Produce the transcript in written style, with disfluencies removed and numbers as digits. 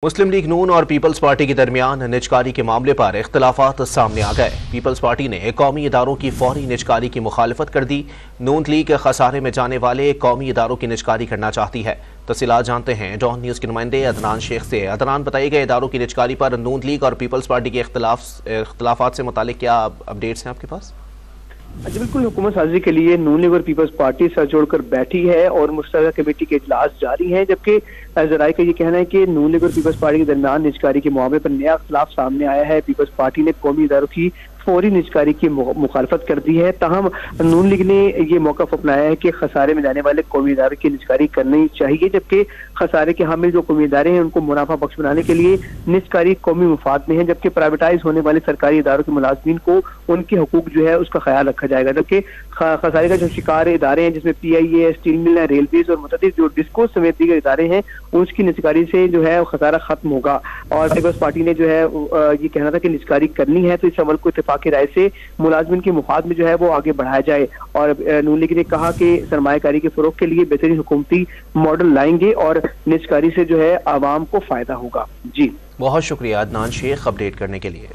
मुस्लिम league नून और peoples party के दरमियान निजकारी के मामले पर इख्तलाफात सामने आ गए। पीपल्स पार्टी ने कौमी इदारों की फौरी निजकारी की मुखालफत कर दी। नून लीग खसारे में जाने वाले कौमी इदारों की निजकारी करना चाहती है। तफसीलात जानते हैं डॉन न्यूज़ के नुमाइंदे अदनान शेख से। अदनान, बताइए गए इदारों की निजकारी पर नून लीग और पीपल्स पार्टी के इख्तलाफात से मुतालिक क्या अपडेट्स हैं आपके पास? जी बिल्कुल, हुकूमत साजी के लिए नून लीग और पीपल्स पार्टी सर जोड़कर बैठी है और मुश्तरका कमेटी के इजलास जारी हैं, जबकि जराये का ये कहना है कि नून लीग और पीपल्स पार्टी के दरमियान निजकारी के मामले पर नया इख्तलाफ सामने आया है। पीपल्स पार्टी ने कौमी इदारों की फौरी निजकारी की मुखालफत कर दी है। ताहम नून लीग ने ये मौक़िफ़ अपनाया है कि खसारे में जाने वाले कौमी इदारे की निजकारी करनी चाहिए, जबकि खसारे के हामिल जो कौमी इदारे हैं उनको मुनाफा बख्श बनाने के लिए निजकारी कौमी मुफाद में है, जबकि प्राइवेटाइज होने वाले सरकारी इदारों के मुलाजमीन को उनके हकूक जो है उसका ख्याल रखा जाएगा। जबकि खसारे का जो शिकार इदारे हैं जिसमें PIA, स्टील मिल, रेलवेज और मुतअद्दिद जो डिस्को समेत दीगर इदारे हैं उसकी निजकारी से जो है खसारा खत्म होगा। और पीपल्स पार्टी ने जो है ये कहना था कि निजकारी करनी है, तो इस अमल को इत्तेफाक की राय से मुलाजमिन के मुफाद में जो है वो आगे बढ़ाया जाए। और नून लीग ने कहा कि सरमायाकारी के फरोग के लिए बेहतरीन हुकूमती मॉडल लाएंगे और निजकारी से जो है आवाम को फायदा होगा। जी बहुत शुक्रिया अदनान शेख अपडेट करने के लिए।